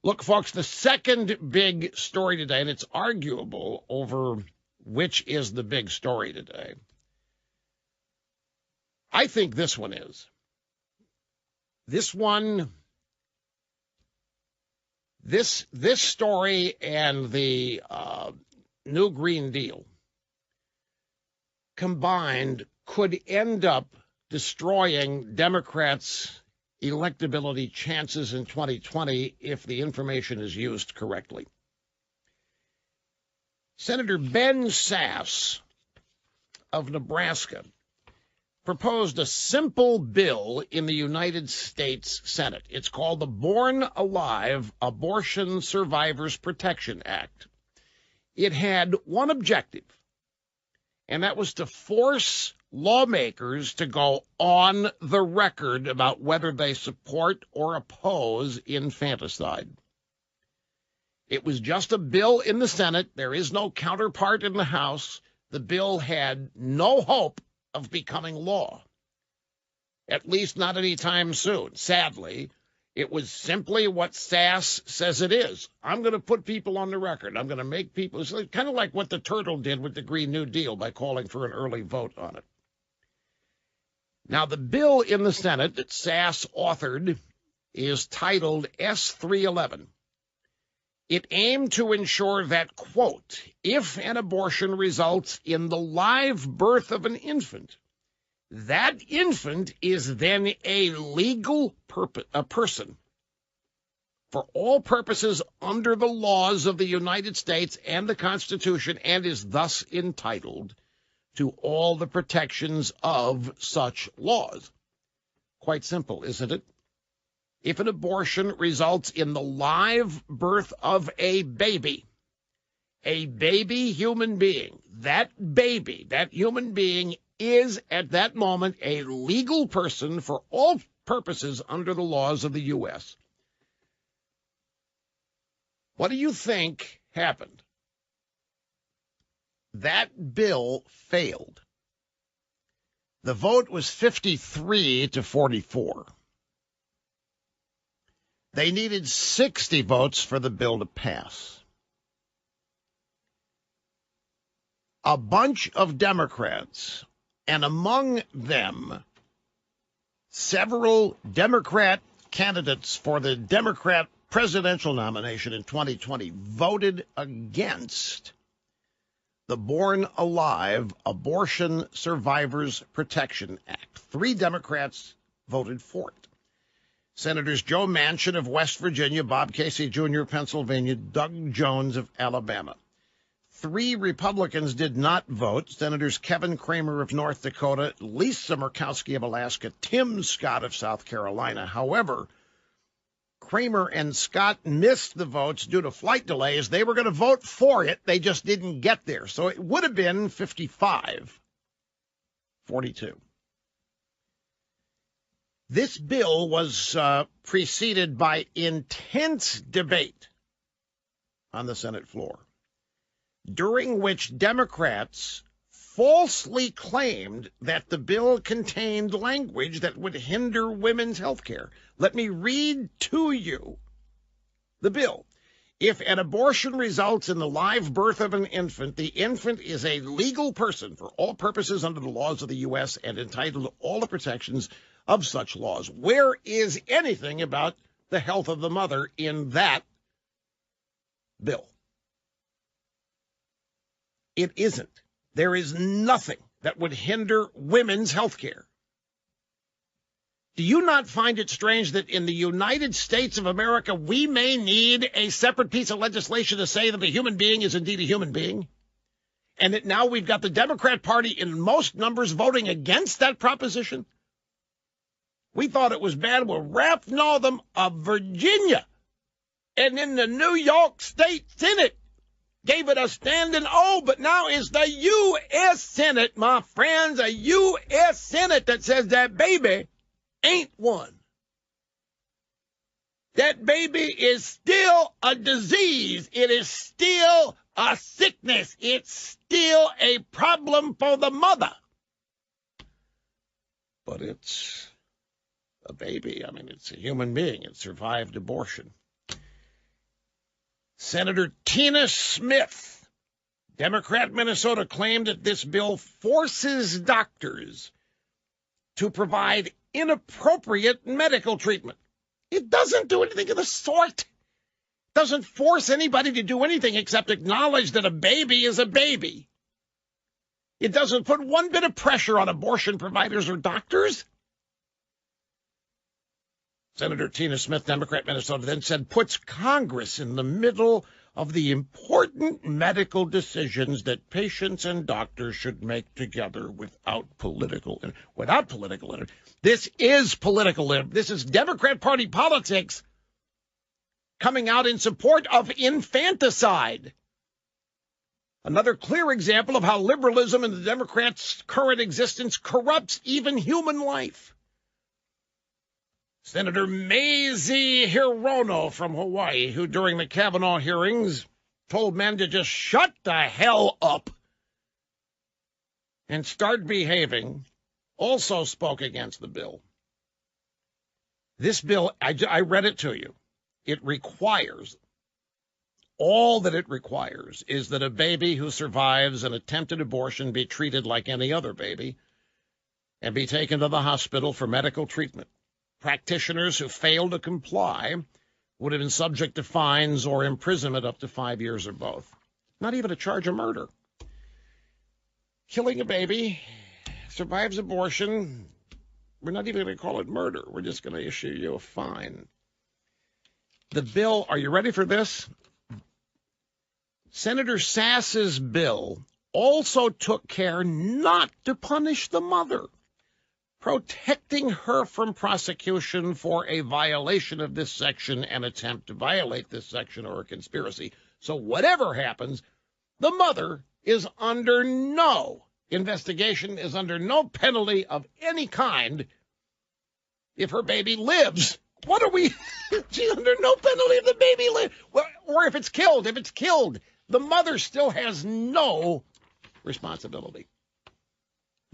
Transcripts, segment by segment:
Look, folks, the second big story today, and it's arguable over which is the big story today. I think this one is. This story and the New Green Deal combined could end up destroying Democrats' electability chances in 2020 if the information is used correctly. Senator Ben Sasse of Nebraska proposed a simple bill in the United States Senate. It's called the Born Alive Abortion Survivors Protection Act. It had one objective, and that was to force lawmakers to go on the record about whether they support or oppose infanticide. It was just a bill in the Senate. There is no counterpart in the House. The bill had no hope of becoming law, at least not anytime soon. Sadly, it was simply what Sasse says it is. I'm going to put people on the record. I'm going to make people, it's kind of like what the Turtle did with the Green New Deal by calling for an early vote on it. Now, the bill in the Senate that Sasse authored is titled S-311. It aimed to ensure that, quote, if an abortion results in the live birth of an infant, that infant is then a legal person for all purposes under the laws of the United States and the Constitution, and is thus entitled to all the protections of such laws. Quite simple, isn't it? If an abortion results in the live birth of a baby human being, that human being is at that moment a legal person for all purposes under the laws of the U.S. What do you think happened? That bill failed. The vote was 53 to 44. They needed 60 votes for the bill to pass. A bunch of Democrats, and among them several Democrat candidates for the Democrat presidential nomination in 2020, voted against the Born Alive Abortion Survivors Protection Act. 3 Democrats voted for it. Senators Joe Manchin of West Virginia, Bob Casey Jr. of Pennsylvania, Doug Jones of Alabama. 3 Republicans did not vote. Senators Kevin Cramer of North Dakota, Lisa Murkowski of Alaska, Tim Scott of South Carolina. However, Cramer and Scott missed the votes due to flight delays. They were going to vote for it. They just didn't get there. So it would have been 55-42. This bill was preceded by intense debate on the Senate floor, during which Democrats falsely claimed that the bill contained language that would hinder women's health care. Let me read to you the bill. If an abortion results in the live birth of an infant, the infant is a legal person for all purposes under the laws of the U.S. and entitled to all the protections of such laws. Where is anything about the health of the mother in that bill? It isn't. There is nothing that would hinder women's health care. Do you not find it strange that in the United States of America, we may need a separate piece of legislation to say that a human being is indeed a human being? And that now we've got the Democrat Party in most numbers voting against that proposition? We thought it was bad. Well, Ralph Northam of Virginia and in the New York State Senate gave it a standing O, but now it's the U.S. Senate, my friends, a U.S. Senate that says that baby ain't one. That baby is still a disease. It is still a sickness. It's still a problem for the mother. But it's... a baby. I mean, it's a human being. It survived abortion. Senator Tina Smith, Democrat Minnesota, claimed that this bill forces doctors to provide inappropriate medical treatment. It doesn't do anything of the sort. It doesn't force anybody to do anything except acknowledge that a baby is a baby. It doesn't put one bit of pressure on abortion providers or doctors. Senator Tina Smith, Democrat Minnesota, then said puts Congress in the middle of the important medical decisions that patients and doctors should make together without political. This is political. This is Democrat Party politics coming out in support of infanticide. Another clear example of how liberalism in the Democrats' current existence corrupts even human life. Senator Mazie Hirono from Hawaii, who during the Kavanaugh hearings told men to just shut the hell up and start behaving, also spoke against the bill. This bill, I read it to you. It requires, all that it requires is that a baby who survives an attempted abortion be treated like any other baby and be taken to the hospital for medical treatment. Practitioners who fail to comply would have been subject to fines or imprisonment up to 5 years or both. Not even a charge of murder. Killing a baby, survives abortion, we're not even going to call it murder. We're just going to issue you a fine. The bill, are you ready for this? Senator Sasse's bill also took care not to punish the mother, protecting her from prosecution for a violation of this section, an attempt to violate this section, or a conspiracy. So whatever happens, the mother is under no investigation, is under no penalty of any kind if her baby lives. What are we? She's under no penalty if the baby lives. Well, or if it's killed. If it's killed, the mother still has no responsibility.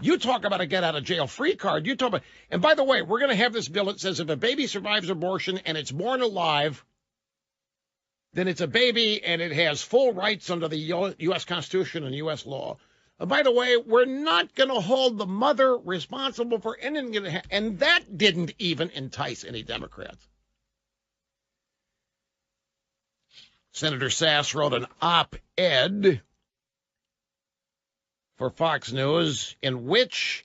You talk about a get-out-of-jail-free card. You talk about, and by the way, we're going to have this bill that says if a baby survives abortion and it's born alive, then it's a baby and it has full rights under the U.S. Constitution and U.S. law. By the way, we're not going to hold the mother responsible for anything, and that didn't even entice any Democrats. Senator Sasse wrote an op-ed for Fox News in which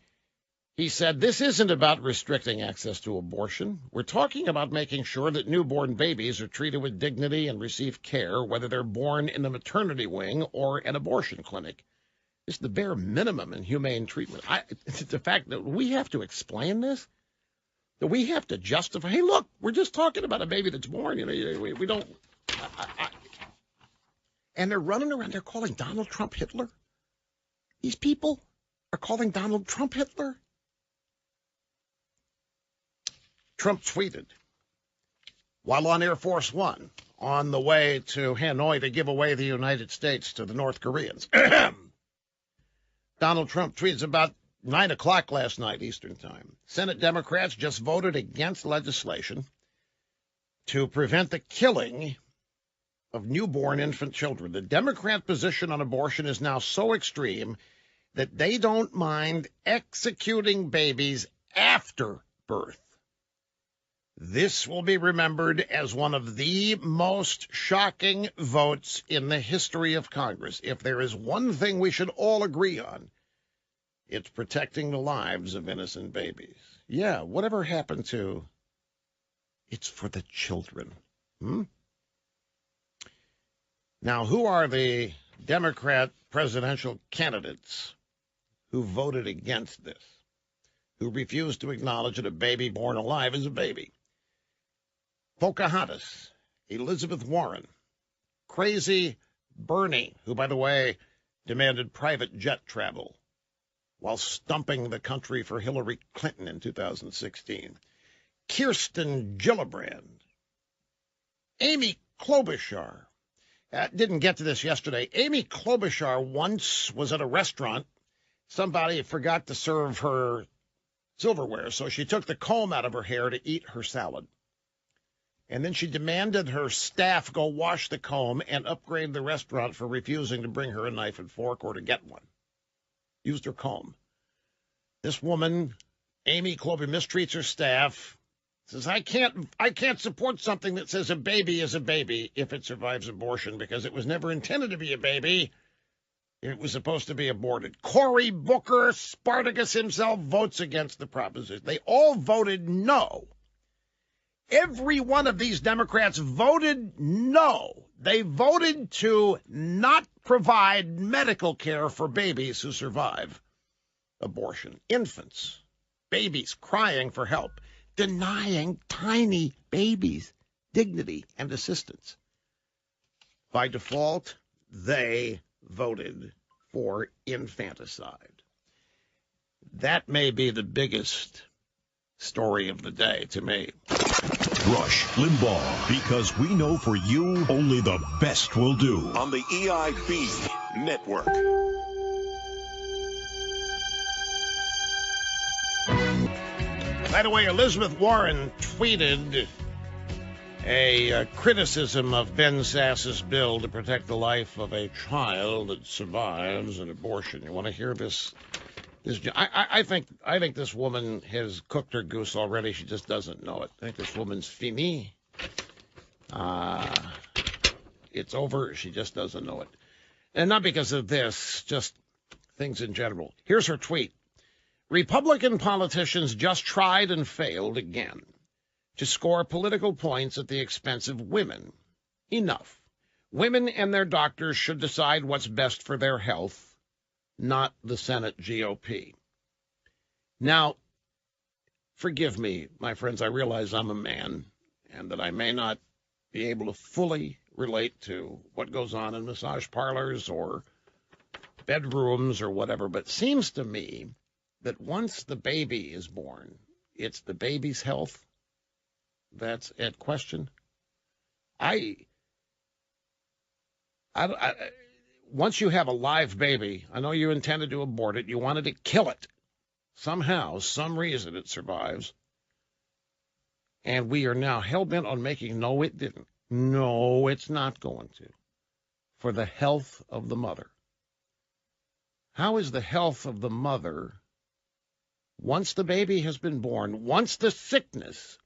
he said this isn't about restricting access to abortion. We're talking about making sure that newborn babies are treated with dignity and receive care, whether they're born in the maternity wing or an abortion clinic. It's the bare minimum in humane treatment. It's the fact that we have to explain this, that we have to justify, hey, look, we're just talking about a baby that's born. You know, we don't. And they're running around, they're calling Donald Trump Hitler. These people are calling Donald Trump Hitler. Trump tweeted while on Air Force One on the way to Hanoi to give away the United States to the North Koreans. Donald Trump tweets about 9 o'clock last night Eastern Time. Senate Democrats just voted against legislation to prevent the killing of newborn infant children. The Democrat position on abortion is now so extreme that they don't mind executing babies after birth. This will be remembered as one of the most shocking votes in the history of Congress. If there is one thing we should all agree on, it's protecting the lives of innocent babies. Yeah, whatever happened to, it's for the children. Now, who are the Democrat presidential candidates who voted against this, who refused to acknowledge that a baby born alive is a baby? Pocahontas, Elizabeth Warren, Crazy Bernie, who, by the way, demanded private jet travel while stumping the country for Hillary Clinton in 2016, Kirsten Gillibrand, Amy Klobuchar. Didn't get to this yesterday. Amy Klobuchar once was at a restaurant. Somebody forgot to serve her silverware, so she took the comb out of her hair to eat her salad. And then she demanded her staff go wash the comb and upgrade the restaurant for refusing to bring her a knife and fork or to get one. Used her comb. This woman, Amy Klobuchar, mistreats her staff. Says, I can't support something that says a baby is a baby if it survives abortion because it was never intended to be a baby. It was supposed to be aborted. Cory Booker, Spartacus himself, votes against the proposition. They all voted no. Every one of these Democrats voted no. They voted to not provide medical care for babies who survive abortion. Infants, babies crying for help, denying tiny babies dignity and assistance. By default, they voted for infanticide. That may be the biggest story of the day to me. Rush Limbaugh, because we know for you only the best will do. On the EIB Network. By the way, Elizabeth Warren tweeted a criticism of Ben Sasse's bill to protect the life of a child that survives an abortion. You want to hear this? I think this woman has cooked her goose already. She just doesn't know it. I think this woman's fini. It's over. She just doesn't know it. And not because of this, just things in general. Here's her tweet. Republican politicians just tried and failed again to score political points at the expense of women. Enough. Women and their doctors should decide what's best for their health, not the Senate GOP. Now, forgive me, my friends, I realize I'm a man and that I may not be able to fully relate to what goes on in massage parlors or bedrooms or whatever, but it seems to me that once the baby is born, it's the baby's health that's at question. Once you have a live baby, I know you intended to abort it. You wanted to kill it. Somehow, some reason it survives. And we are now hell-bent on making, no, it didn't. No, it's not going to. For the health of the mother. How is the health of the mother, once the baby has been born, once the sickness,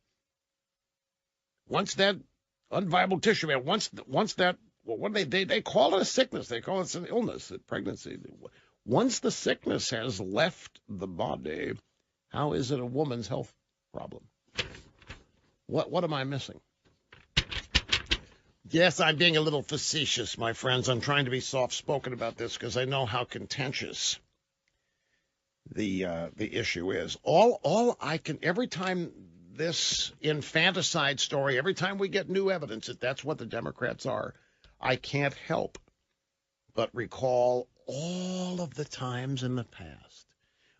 once that unviable tissue, once that, well, what they call it a sickness. They call it an illness at pregnancy. Once the sickness has left the body, how is it a woman's health problem? What am I missing? Yes, I'm being a little facetious, my friends. I'm trying to be soft-spoken about this because I know how contentious the issue is. All I can, every time this infanticide story, every time we get new evidence that that's what the Democrats are, I can't help but recall all of the times in the past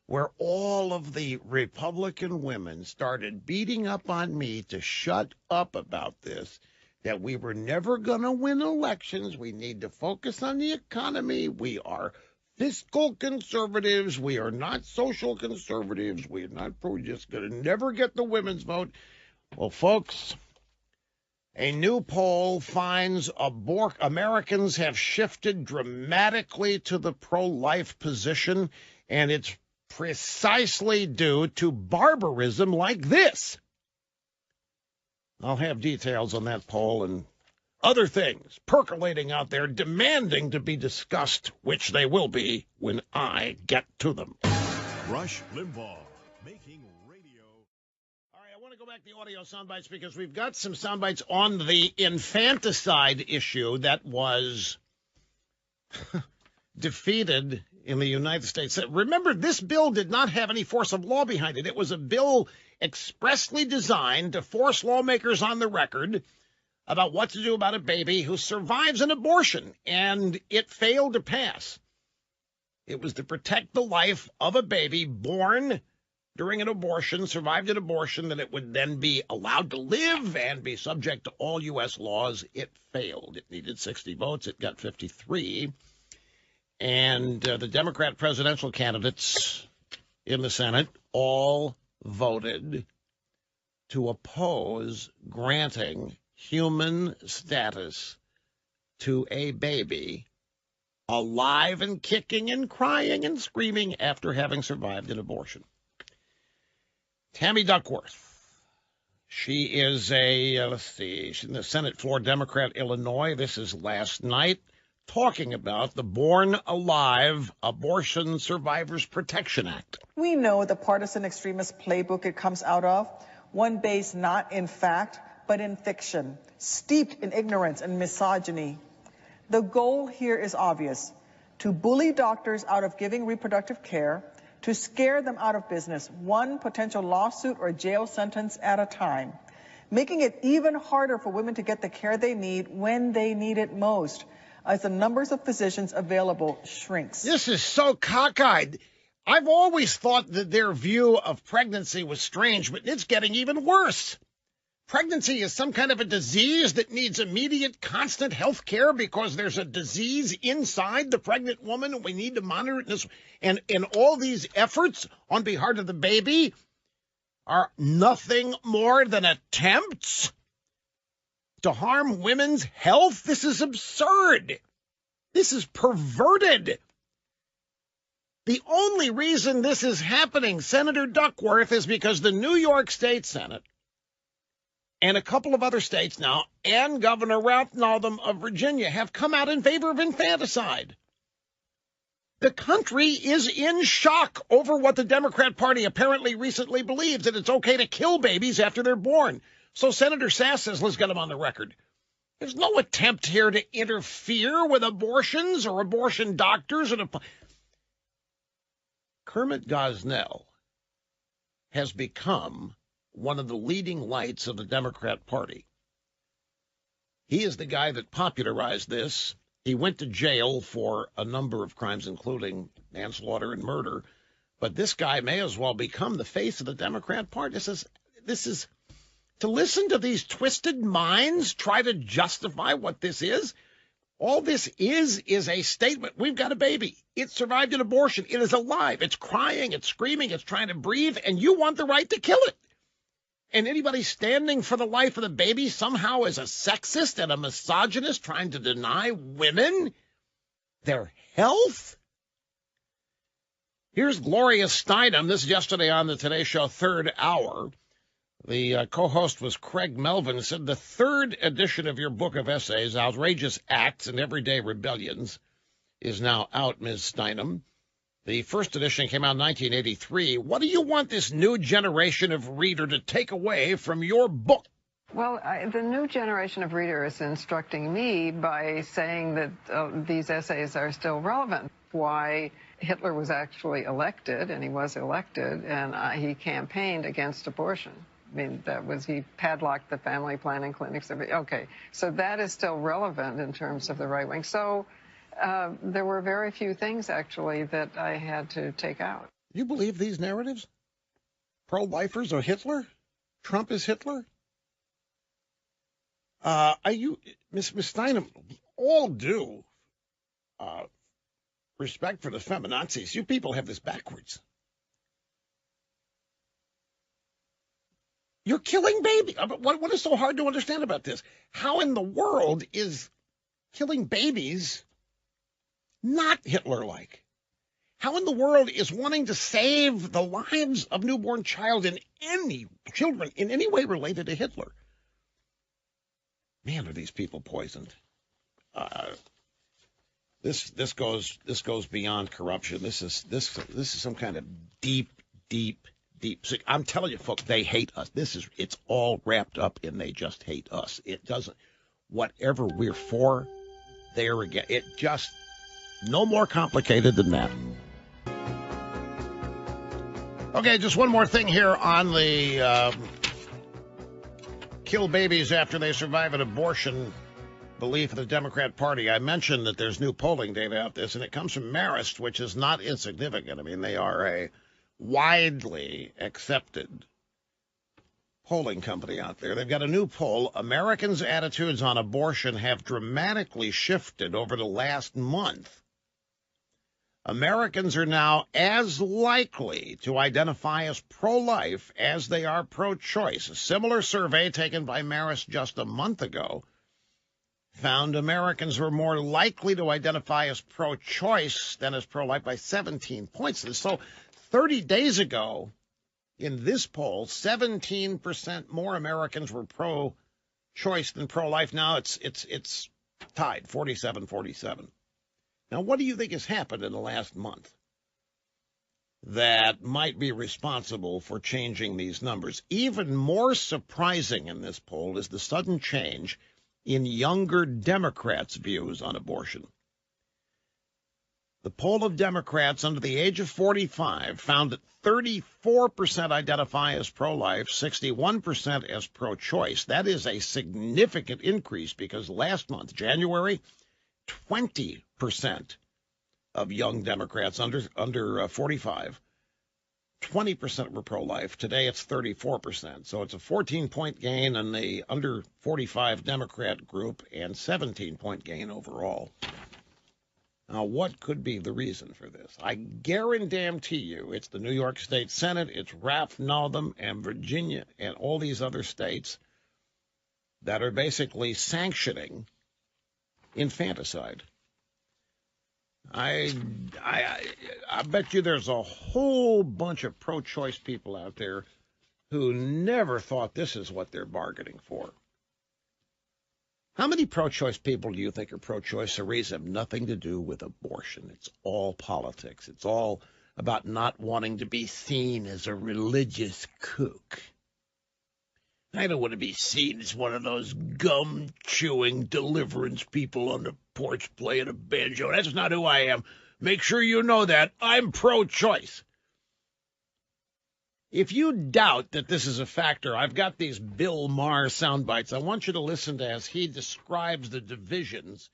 where all of the Republican women started beating up on me to shut up about this, that we were never going to win elections. We need to focus on the economy. We are fiscal conservatives. We are not social conservatives. We are not just going to never get the women's vote. Well, folks, a new poll finds Americans have shifted dramatically to the pro-life position, and it's precisely due to barbarism like this. I'll have details on that poll and other things percolating out there, demanding to be discussed, which they will be when I get to them. Rush Limbaugh, making radio. All right, I want to go back to the audio soundbites because we've got some soundbites on the infanticide issue that was defeated in the United States. Remember, this bill did not have any force of law behind it. It was a bill expressly designed to force lawmakers on the record about what to do about a baby who survives an abortion, and it failed to pass. It was to protect the life of a baby born during an abortion, survived an abortion, that it would then be allowed to live and be subject to all U.S. laws. It failed. It needed 60 votes. It got 53. And the Democrat presidential candidates in the Senate all voted to oppose granting human status to a baby alive and kicking and crying and screaming after having survived an abortion. Tammy Duckworth. She is she's in the Senate floor, Democrat, Illinois. This is last night, talking about the Born Alive Abortion Survivors Protection Act. We know the partisan extremist playbook it comes out of, one based not in fact, but in fiction, steeped in ignorance and misogyny. The goal here is obvious: to bully doctors out of giving reproductive care, to scare them out of business, one potential lawsuit or jail sentence at a time, making it even harder for women to get the care they need when they need it most, as the numbers of physicians available shrinks. This is so cockeyed. I've always thought that their view of pregnancy was strange, but it's getting even worse. Pregnancy is some kind of a disease that needs immediate, constant health care because there's a disease inside the pregnant woman and we need to monitor it. And all these efforts on behalf of the baby are nothing more than attempts to harm women's health. This is absurd. This is perverted. The only reason this is happening, Senator Duckworth, is because the New York State Senate and a couple of other states now, and Governor Ralph Northam of Virginia, have come out in favor of infanticide. The country is in shock over what the Democrat Party apparently recently believes, that it's okay to kill babies after they're born. So Senator Sasse says, let's get him on the record. There's no attempt here to interfere with abortions or abortion doctors. Kermit Gosnell has become one of the leading lights of the Democrat Party. He is the guy that popularized this. He went to jail for a number of crimes, including manslaughter and murder. But this guy may as well become the face of the Democrat Party. This is to listen to these twisted minds try to justify what this is. All this is a statement. We've got a baby. It survived an abortion. It is alive. It's crying. It's screaming. It's trying to breathe. And you want the right to kill it. And anybody standing for the life of the baby somehow is a sexist and a misogynist trying to deny women their health? Here's Gloria Steinem. This is yesterday on the Today Show third hour. The co-host was Craig Melvin. Said the third edition of your book of essays, Outrageous Acts and Everyday Rebellions, is now out, Ms. Steinem. The first edition came out in 1983. What do you want this new generation of reader to take away from your book? Well, the new generation of reader is instructing me by saying that these essays are still relevant. Why Hitler was actually elected, and he was elected, and he campaigned against abortion. I mean, he padlocked the family planning clinics. Okay, so that is still relevant in terms of the right wing. So there were very few things, actually, that I had to take out. You believe these narratives? Pro-lifers are Hitler? Trump is Hitler? Are you, Miss Steinem, all due respect for the feminazis, you people have this backwards. You're killing babies. What is so hard to understand about this? How in the world is killing babies not Hitler-like? How in the world is wanting to save the lives of newborn children in any way related to Hitler? Man, are these people poisoned? This goes beyond corruption. This is some kind of deep. I'm telling you, folks, they hate us. It's all wrapped up in they just hate us. It doesn't. Whatever we're for, there again. It just no more complicated than that. Okay, just one more thing here on the kill babies after they survive an abortion belief of the Democrat Party. I mentioned that there's new polling data out this, and it comes from Marist, which is not insignificant. I mean, they are a widely accepted polling company out there. They've got a new poll. Americans' attitudes on abortion have dramatically shifted over the last month. Americans are now as likely to identify as pro-life as they are pro-choice. A similar survey taken by Marist just a month ago found Americans were more likely to identify as pro-choice than as pro-life by 17 points. And so 30 days ago, in this poll, 17% more Americans were pro-choice than pro-life. Now it's tied, 47-47. Now, what do you think has happened in the last month that might be responsible for changing these numbers? Even more surprising in this poll is the sudden change in younger Democrats' views on abortion. The poll of Democrats under the age of 45 found that 34% identify as pro-life, 61% as pro-choice. That is a significant increase because last month, January, 20% of young Democrats under 45, 20% were pro-life. Today it's 34%. So it's a 14-point gain in the under 45 Democrat group and 17-point gain overall. Now, what could be the reason for this? I guarantee you it's the New York State Senate, it's Ralph Northam and Virginia and all these other states that are basically sanctioning infanticide. I bet you there's a whole bunch of pro-choice people out there who never thought this is what they're bargaining for. How many pro-choice people do you think are pro-choice? The reason have nothing to do with abortion. It's all politics. It's all about not wanting to be seen as a religious kook. I don't want to be seen as one of those gum-chewing deliverance people on the porch playing a banjo. That's not who I am. Make sure you know that. I'm pro-choice. If you doubt that this is a factor, I've got these Bill Maher sound bites. I want you to listen to as he describes the divisions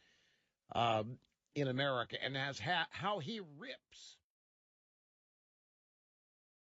in America and as how he rips